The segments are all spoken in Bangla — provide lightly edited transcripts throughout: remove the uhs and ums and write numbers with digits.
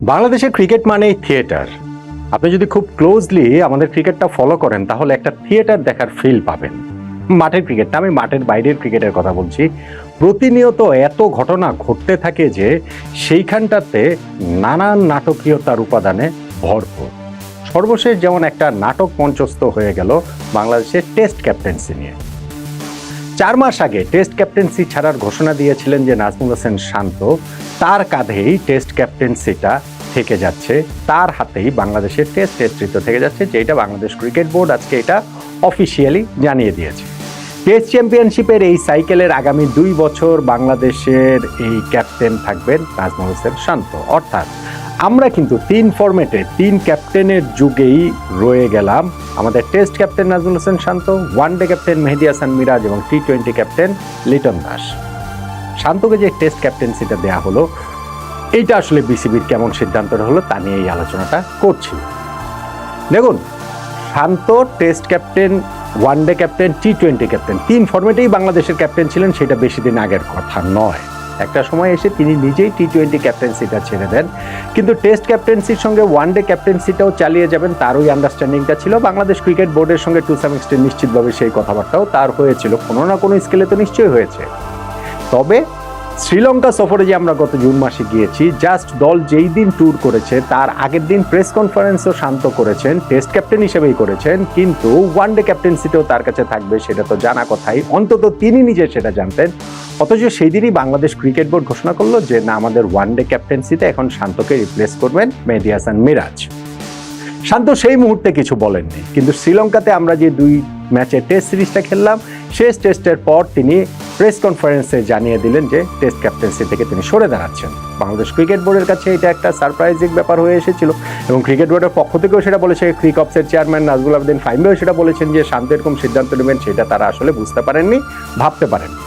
বাংলাদেশের ক্রিকেট মানেই থিয়েটার। আপনি যদি খুব ক্লোজলি আমাদের ক্রিকেটটা ফলো করেন তাহলে একটা থিয়েটার দেখার ফিল পাবেন। মাঠের ক্রিকেট না, আমি মাঠের বাইরের ক্রিকেটের কথা বলছি। প্রতিনিয়ত এত ঘটনা ঘটতে থাকে যে সেইখানটাতে নানান নাটকীয়তার উপাদানে ভরপুর। সর্বশেষ যেমন একটা নাটক মঞ্চস্থ হয়ে গেল বাংলাদেশের টেস্ট ক্যাপ্টেন্সি নিয়ে। 4 মাস আগে টেস্ট ক্যাপ্টেন্সি ছাড়ার ঘোষণা দিয়েছিলেন যে নাজমুল হোসেন শান্ত, তার কাঁধেই টেস্ট ক্যাপ্টেন্সিটা থেকে যাচ্ছে, তার হাতেই বাংলাদেশের টেস্ট নেতৃত্ব থেকে যাচ্ছে, যেটা বাংলাদেশ ক্রিকেট বোর্ড আজকে এটা অফিসিয়ালি জানিয়ে দিয়েছে। টেস্ট চ্যাম্পিয়নশিপের এই সাইকেলের আগামী 2 বছর বাংলাদেশের এই ক্যাপ্টেন থাকবেন নাজমুল হোসেন শান্ত। অর্থাৎ আমরা কিন্তু 3 ফরম্যাটে 3 ক্যাপ্টেনের যুগেই রয়ে গেলাম। আমাদের টেস্ট ক্যাপ্টেন নাজমুল হোসেন শান্ত, ওয়ানডে ক্যাপ্টেন মেহেদী হাসান মিরাজ এবং টি-20 ক্যাপ্টেন লিটন দাস। শান্তকে যে টেস্ট ক্যাপ্টেন্সিটা দেয়া হলো, এইটা আসলে বিসিবির কেমন সিদ্ধান্ত হলো তা নিয়ে এই আলোচনাটা করছি। দেখুন, Shanto test captain, one day captain, টি-20 ক্যাপ্টেন, 3 ফরম্যাটেই বাংলাদেশের ক্যাপ্টেন ছিলেন। সেটা বেশি দিন আগের কথা নয়। একটা সময় এসে তিনি নিজেই টি-20 ক্যাপ্টেন্সিটা ছেড়ে দেন, কিন্তু টেস্ট ক্যাপ্টেন্সির সঙ্গে ওয়ানডে ক্যাপ্টেন্সিটাও চালিয়ে যাবেন তার ওই আন্ডারস্ট্যান্ডিংটা ছিল। বাংলাদেশ ক্রিকেট বোর্ডের সঙ্গে টু সাম এক্সটেন্ট নিশ্চিতভাবে সেই কথাবার্তাও তার হয়েছিল, কোনো না কোনো স্কেলে তো নিশ্চয়ই হয়েছে। তবে শ্রীলঙ্কা সফরে যে আমরা গত জুন মাসে গিয়েছি, জাস্ট দল যেই দিন ট্যুর করেছে তার আগের দিন প্রেস কনফারেন্সও শান্ত করেছেন, টেস্ট ক্যাপ্টেন হিসেবেই করেছেন, কিন্তু ওয়ানডে ক্যাপ্টেন্সিটাও তার কাছে থাকবে সেটা তো জানা কথাই, অন্তত তিনি নিজে সেটা জানতেন। অথচ সেই দিনই বাংলাদেশ ক্রিকেট বোর্ড ঘোষণা করলো যে না, আমাদের ওয়ানডে ক্যাপ্টেন্সিতে এখন শান্তকে রিপ্লেস করবেন মেহেদী হাসান মিরাজ। শান্ত সেই মুহূর্তে কিছু বলেননি, কিন্তু শ্রীলঙ্কাতে আমরা যে 2 ম্যাচের টেস্ট সিরিজটা খেললাম, শেষ টেস্টের পর তিনি প্রেস কনফারেন্সে জানিয়ে দিলেন যে টেস্ট ক্যাপ্টেন্সি থেকে তিনি সরে দাঁড়াচ্ছেন। বাংলাদেশ ক্রিকেট বোর্ডের কাছে এটা একটা সারপ্রাইজিং ব্যাপার হয়ে এসেছিল এবং ক্রিকেট বোর্ডের পক্ষ থেকেও সেটা বলেছে। ক্রিকঅপসের চেয়ারম্যান নাজমুল আবেদিন ফাহিমও সেটা বলেছেন যে শান্ত এরকম সিদ্ধান্ত নেবেন সেটা তারা আসলে বুঝতে পারেননি, ভাবতে পারেননি।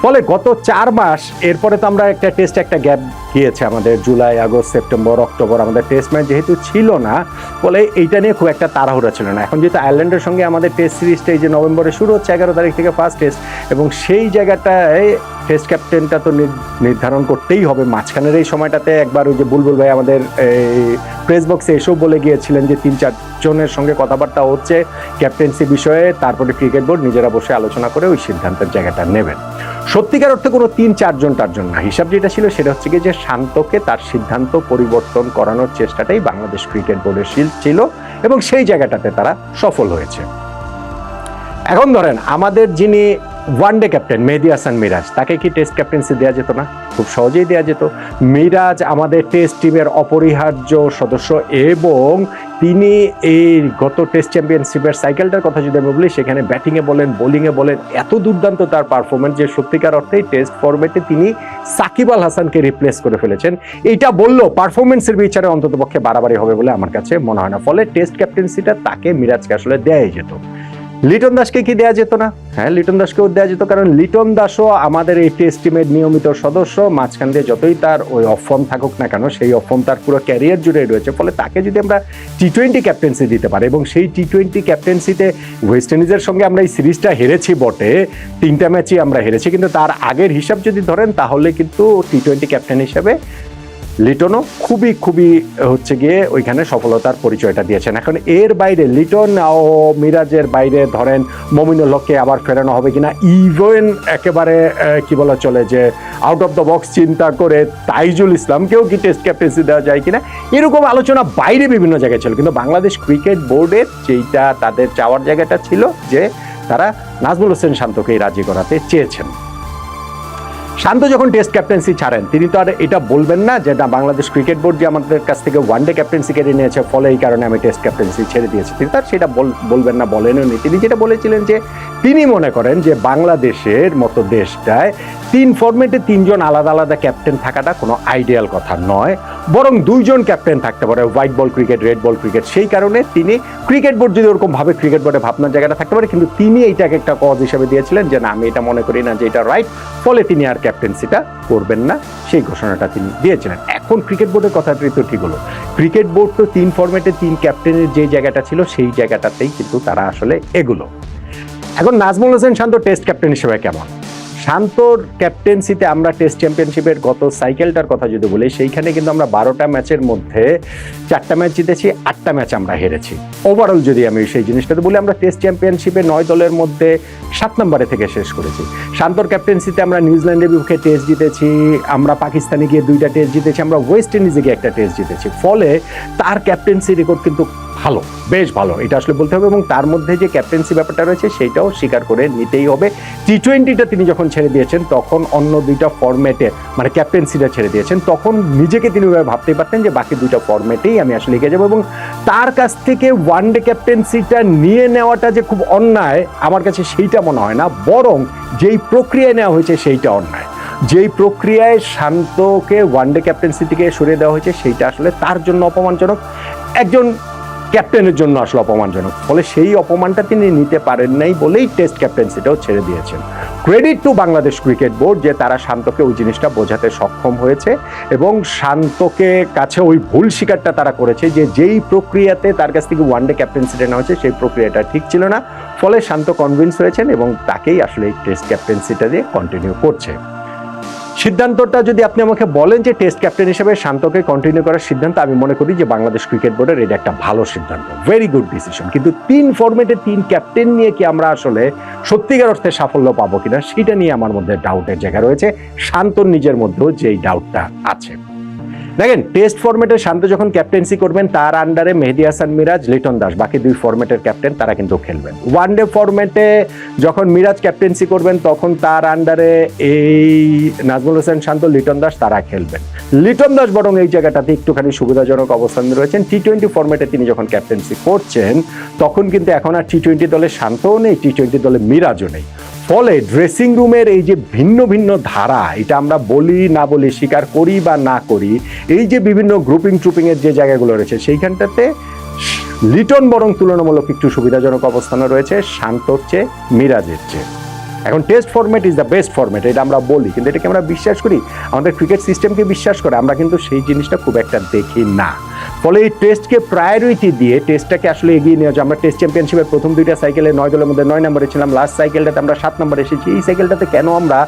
ফলে গত 4 মাস এরপরে তো আমরা একটা টেস্ট, একটা গ্যাপ গিয়েছে আমাদের, জুলাই, আগস্ট, সেপ্টেম্বর, অক্টোবর আমাদের টেস্ট ম্যাচ যেহেতু ছিল না, ফলে এইটা নিয়ে খুব একটা তাড়াহুড়া ছিল না। এখন যেহেতু আয়ারল্যান্ডের সঙ্গে আমাদের টেস্ট সিরিজটা এই যে নভেম্বরে শুরু হচ্ছে, 11 তারিখ থেকে ফার্স্ট টেস্ট, এবং সেই জায়গাটায় টেস্ট ক্যাপ্টেনটা তো নির্ধারণ করতেই হবে। মাঝখানের এই সময়টাতে একবার ওই যে বুলবুল ভাই আমাদের এই প্রেস বক্সে এসেও বলে গিয়েছিলেন যে 3-4 জনের সঙ্গে কথাবার্তা হচ্ছে ক্যাপ্টেন্সি বিষয়ে, তারপরে ক্রিকেট বোর্ড নিজেরা বসে আলোচনা করে ওই সিদ্ধান্তের জায়গাটা নেবেন। সত্যিকার অর্থে কোনো 3-4 জন না, হিসাব যেটা ছিল সেটা হচ্ছে কি যে শান্তকে তার সিদ্ধান্ত পরিবর্তন করানোর চেষ্টাটাই বাংলাদেশ ক্রিকেট বোর্ডের শিল ছিল এবং সেই জায়গাটাতে তারা সফল হয়েছে। এখন ধরেন আমাদের যিনি ওয়ানডে ক্যাপ্টেন মেহেদী হাসান মিরাজ, তাকে কি টেস্ট ক্যাপ্টেন্সি দেওয়া যেত না? খুব সহজেই দেওয়া যেত। মিরাজ আমাদের টেস্ট টিমের অপরিহার্য সদস্য এবং তিনি এই গত টেস্ট চ্যাম্পিয়নশিপের সাইকেলটার কথা যদি আমি বলি, সেখানে ব্যাটিংয়ে বলেন, বোলিংয়ে বলেন, এত দুর্দান্ত তার পারফরমেন্স যে সত্যিকার অর্থেই টেস্ট ফরম্যাটে তিনি সাকিব আল হাসানকে রিপ্লেস করে ফেলেছেন। এইটা বললেও পারফরমেন্সের বিচারে অন্ততপক্ষে বাড়াবাড়ি হবে বলে আমার কাছে মনে হয় না। ফলে টেস্ট ক্যাপ্টেন্সিটা তাকে, মিরাজকে আসলে দেয়াই যেত। লিটন দাসকে কি দেওয়া যেত না? হ্যাঁ, লিটন দাসকেও দেওয়া যেত, কারণ লিটন দাসও আমাদের এই টেস্ট টিমের নিয়মিত সদস্য। মাঝখান দিয়ে যতই তার ওই অফ ফর্ম থাকুক না কেন, সেই অফ ফর্ম তার পুরো ক্যারিয়ার জুড়ে রয়েছে। ফলে তাকে যদি আমরা টি-20 ক্যাপ্টেন্সি দিতে পারি, এবং সেই টি-20 ক্যাপ্টেন্সিতে ওয়েস্ট ইন্ডিজের সঙ্গে আমরা এই সিরিজটা হেরেছি বটে, 3টা ম্যাচই আমরা হেরেছি, কিন্তু তার আগের হিসাব যদি ধরেন তাহলে কিন্তু টি-20 ক্যাপ্টেন হিসেবে লিটনও খুবই হচ্ছে গিয়ে ওইখানে সফলতার পরিচয়টা দিয়েছেন। এখন এর বাইরে লিটন ও মিরাজের বাইরে ধরেন মমিনুল হককে আবার ফেরানো হবে কিনা, ইভেন একেবারে কি বলা চলে যে আউট অফ দ্য বক্স চিন্তা করে তাইজুল ইসলামকেও কি টেস্ট ক্যাপ্টেন্সি দেওয়া যায় কিনা, এরকম আলোচনা বাইরে বিভিন্ন জায়গায় ছিল। কিন্তু বাংলাদেশ ক্রিকেট বোর্ডের যেইটা তাদের চাওয়ার জায়গাটা ছিল যে তারা নাজমুল হোসেন শান্তকেই রাজি করাতে চেয়েছেন। শান্ত যখন টেস্ট ক্যাপ্টেন্সি ছাড়েন, তিনি তো আর এটা বলবেন না যে না, বাংলাদেশ ক্রিকেট বোর্ড যে আমাদের কাছ থেকে ওয়ানডে ক্যাপ্টেন্সি কেড়ে নিয়েছে, ফলে এই কারণে আমি টেস্ট ক্যাপ্টেন্সি ছেড়ে দিয়েছি। তিনি তার সেটা বলবেন না, বলেনও নি। তিনি যেটা বলেছিলেন যে তিনি মনে করেন যে বাংলাদেশের মতো দেশটায় 3 ফরম্যাটে 3 জন আলাদা আলাদা ক্যাপ্টেন থাকাটা কোনো আইডিয়াল কথা নয়, বরং 2 জন ক্যাপ্টেন থাকতে পারে, white ball cricket, red ball cricket. সেই কারণে তিনি ক্রিকেট বোর্ড যদি ওরকম ভাবে ক্রিকেট বোর্ডে ভাবনার জায়গাটা থাকতে পারে, কিন্তু তিনি এইটাকে একটা কজ হিসেবে দিয়েছিলেন যে না, আমি এটা মনে করি না যে এটা রাইট, ফলে তিনি আর ক্যাপ্টেন্সিটা করবেন না, সেই ঘোষণাটা তিনি দিয়েছিলেন। এখন ক্রিকেট বোর্ডের কথাটাই তো ঠিক হলো। ক্রিকেট বোর্ড তো 3 ফরম্যাটে 3 ক্যাপ্টেনের যে জায়গাটা ছিল সেই জায়গাটাতেই কিন্তু তারা আসলে এগুলো। এখন নাজমুল হোসেন শান্ত টেস্ট ক্যাপ্টেন হিসেবে কেমন? শান্তর ক্যাপ্টেন্সিতে আমরা টেস্ট চ্যাম্পিয়নশিপের গত সাইকেলটার কথা যদি বলি, সেইখানে কিন্তু আমরা 12টা ম্যাচের মধ্যে 4টা ম্যাচ জিতেছি, 8টা ম্যাচ আমরা হেরেছি। ওভারঅল যদি আমি সেই জিনিসটাতে বলি, আমরা টেস্ট চ্যাম্পিয়নশিপে 9 দলের মধ্যে 7 নম্বরে থেকে শেষ করেছি। শান্তর ক্যাপ্টেন্সিতে আমরা নিউজিল্যান্ডের বিপক্ষে টেস্ট জিতেছি, আমরা পাকিস্তানে গিয়ে 2টা টেস্ট জিতেছি, আমরা ওয়েস্ট ইন্ডিজে গিয়ে 1টা টেস্ট জিতেছি। ফলে তার ক্যাপ্টেন্সি রেকর্ড কিন্তু ভালো, বেশ ভালো, এটা আসলে বলতে হবে। এবং তার মধ্যে যে ক্যাপ্টেন্সি ব্যাপারটা রয়েছে সেইটাও স্বীকার করে নিতেই হবে। টি20টা তিনি যখন ছেড়ে দিয়েছেন তখন অন্য 2টা ফরম্যাটে মানে ক্যাপ্টেন্সিটা ছেড়ে দিয়েছেন, তখন নিজেকে তিনি ভাবতেই পারতেন যে বাকি 2টা ফরম্যাটেই আমি আসলে এগিয়ে যাবো। এবং তার কাছ থেকে ওয়ানডে ক্যাপ্টেন্সিটা নিয়ে নেওয়াটা যে খুব অন্যায়, আমার কাছে সেইটা মনে হয় না, বরং যেই প্রক্রিয়ায় নেওয়া হয়েছে সেইটা অন্যায়। যেই প্রক্রিয়ায় শান্তকে ওয়ানডে ক্যাপ্টেন্সি থেকে সরিয়ে দেওয়া হয়েছে সেইটা আসলে তার জন্য অপমানজনক, একজন ক্যাপ্টেনের জন্য আসলে অপমানজনক। ফলে সেই অপমানটা তিনি নিতে পারেন নাই বলেই টেস্ট ক্যাপ্টেন্সিটাও ছেড়ে দিয়েছেন। Credit to Bangladesh cricket board যে তারা শান্তকে ওই জিনিসটা বোঝাতে সক্ষম হয়েছে এবং শান্তকে কাছে ওই ভুল স্বীকারটা তারা করেছে যে যেই প্রক্রিয়াতে তার কাছ থেকে ওয়ানডে ক্যাপ্টেন্সিটা নেওয়া হয়েছে সেই প্রক্রিয়াটা ঠিক ছিল না। ফলে শান্ত কনভিন্স হয়েছেন এবং তাকেই আসলে এই টেস্ট ক্যাপ্টেন্সিটা দিয়ে কন্টিনিউ করছে। সিদ্ধান্তটা যদি আপনি আমাকে বলেন যে টেস্ট ক্যাপ্টেন হিসেবে শান্তকে কন্টিনিউ করার সিদ্ধান্ত, আমি মনে করি যে বাংলাদেশ ক্রিকেট বোর্ডের এটা একটা ভালো সিদ্ধান্ত, ভেরি গুড ডিসিশন। কিন্তু 3 ফরম্যাটে 3 ক্যাপ্টেন নিয়ে কি আমরা আসলে সত্যিকার অর্থে সাফল্য পাবো কিনা সেটা নিয়ে আমার মধ্যে ডাউটের জায়গা রয়েছে, শান্তর নিজের মধ্যেও যেই ডাউটটা আছে। দেখেন, টেস্ট ফরম্যাটে শান্ত যখন ক্যাপ্টেন্সি করবেন তার আন্ডারে মেহেদী হাসান মিরাজ, লিটন দাস, বাকি 2 ফরম্যাটের ক্যাপ্টেন তারা কিন্তু খেলবেন। ওয়ানডে ফরম্যাটে যখন মিরাজ ক্যাপ্টেন্সি করবেন তখন তার আন্ডারে এই নাজমুল হোসেন শান্ত, লিটন দাস তারা খেলবেন। লিটন দাস বরং এই জায়গাটাতে একটুখানি সুবিধাজনক অবস্থানে রয়েছেন। টি20 ফরম্যাটে তিনি যখন ক্যাপ্টেন্সি করছেন তখন কিন্তু এখন আর টি20 দলে শান্তও নেই, টি20 দলে মিরাজও নেই। ফলে ড্রেসিং রুমের এই যে ভিন্ন ভিন্ন ধারা, এটা আমরা বলি না বলি, স্বীকার করি বা না করি, এই যে বিভিন্ন গ্রুপিং ট্রুপিংয়ের যে জায়গাগুলো রয়েছে সেইখানটাতে লিটন বরং তুলনামূলক একটু সুবিধাজনক অবস্থানে রয়েছে শান্তর চেয়ে, মিরাজের চেয়ে। এখন test format is the best format, এটা আমরা বলি, কিন্তু এটাকে আমরা বিশ্বাস করি, আমাদের ক্রিকেট সিস্টেমকে বিশ্বাস করে আমরা কিন্তু সেই জিনিসটা খুব একটা দেখি না। ফলে এই টেস্টকে প্রায়োরিটি দিয়ে টেস্টটাকে আসলে এগিয়ে নিয়ে আমরা টেস্ট চ্যাম্পিয়নশিপের প্রথম 2টা সাইকেলে 9 দলের মধ্যে 9 নম্বরে ছিলাম, লাস্ট সাইকেলটাতে আমরা 7 নম্বরে এসেছি। এই সাইকেলটাতে কেন আমরা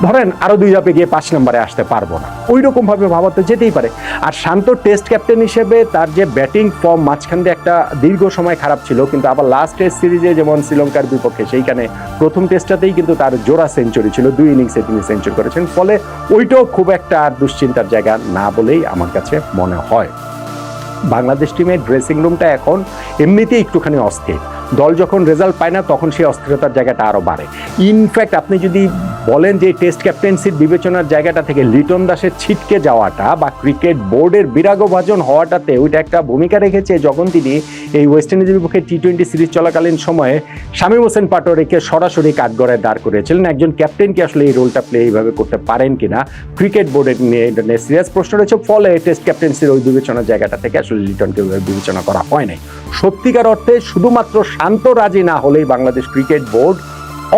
ধরেন আরো 2 ধাপে গিয়ে 5 নম্বরে আসতে পারবো না? ওই রকম ভাবে ভাবা তো যেতেই পারে। আর শান্ত টেস্ট ক্যাপ্টেন হিসেবে তার যে ব্যাটিং ফর্ম মাঝখান দিয়ে একটা দীর্ঘ সময় খারাপ ছিল, কিন্তু আবার লাস্ট টেস্ট সিরিজে যেমন শ্রীলঙ্কার বিপক্ষে সেইখানে প্রথম টেস্টটাতেই কিন্তু তার জোড়া সেঞ্চুরি ছিল, 2 ইনিংসে তিনি সেঞ্চুরি করেছেন। ফলে ওইটাও খুব একটা দুশ্চিন্তার জায়গা না বলেই আমার কাছে মনে হয়। বাংলাদেশ টিমের ড্রেসিং রুমটা এখন এমনিতেই একটুখানি অস্থির। দল যখন রেজাল্ট পায় না তখন সেই অস্থিরতার জায়গাটা আরও বাড়ে। ইনফ্যাক্ট আপনি যদি বলেন যে টেস্ট ক্যাপ্টেন্সির বিবেচনার জায়গাটা থেকে লিটন দাসের ছিটকে যাওয়াটা বা ক্রিকেট বোর্ডের বিরাগভাজন হওয়াটাতে ওইটা একটা ভূমিকা রেখেছে যখন তিনি এই ওয়েস্ট ইন্ডিজের বিপক্ষে টি20 সিরিজ চলাকালীন সময়ে শামীম হোসেন পাটোয়ারিকে সরাসরি কাঠগড়ায় দাঁড় করেছিলেন। একজন ক্যাপ্টেন কি আসলে এই রোলটা প্লে এইভাবে করতে পারেন কিনা ক্রিকেট বোর্ডের নিয়ে সিরিয়াস প্রশ্ন রয়েছে। ফলে টেস্ট ক্যাপ্টেন্সির ওই বিবেচনার জায়গাটা থেকে আসলে লিটনকে বিবেচনা করা হয় নাই। সত্যিকার অর্থে শুধুমাত্র শান্ত রাজি না হলেই বাংলাদেশ ক্রিকেট বোর্ড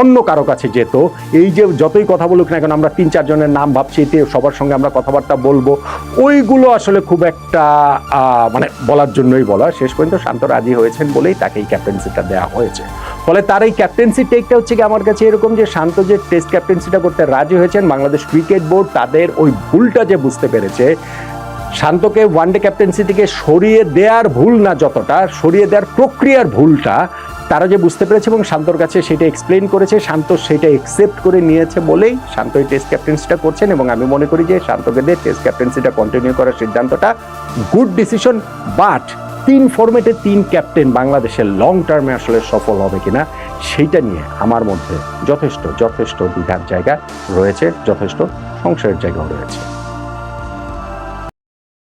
অন্য কারো কাছে যেত। এই যে যতই কথা বলুক না কেন, আমরা 3-4 জনের নাম ভাবছি, সবার সঙ্গে আমরা কথাবার্তা বলবো, ওইগুলো আসলে খুব একটা মানে বলার জন্যই বলা। শেষ পর্যন্ত শান্ত রাজি হয়েছেন বলেই তাকে এই ক্যাপ্টেন্সিটা দেওয়া হয়েছে। ফলে তার এই ক্যাপ্টেন্সি টেকটা হচ্ছে কি আমার কাছে এরকম যে শান্ত যে টেস্ট ক্যাপ্টেন্সিটা করতে রাজি হয়েছেন, বাংলাদেশ ক্রিকেট বোর্ড তাদের ওই ভুলটা যে বুঝতে পেরেছে, শান্তকে ওয়ানডে ক্যাপ্টেন্সি থেকে সরিয়ে দেওয়ার ভুল না, যতটা সরিয়ে দেওয়ার প্রক্রিয়ার ভুলটা তারা যে বুঝতে পেরেছে এবং শান্তর কাছে সেটা এক্সপ্লেইন করেছে, শান্ত সেটা একসেপ্ট করে নিয়েছে বলেই শান্ত এই টেস্ট ক্যাপ্টেন্সিটা করছেন। এবং আমি মনে করি যে শান্তকে দিয়ে টেস্ট ক্যাপ্টেন্সিটা কন্টিনিউ করার সিদ্ধান্তটা গুড ডিসিশন। বাট 3 ফরম্যাটে 3 ক্যাপ্টেন বাংলাদেশের লং টার্মে আসলে সফল হবে কিনা সেইটা নিয়ে আমার মধ্যে যথেষ্ট দ্বিধার জায়গা রয়েছে, যথেষ্ট সংশয়ের জায়গাও রয়েছে।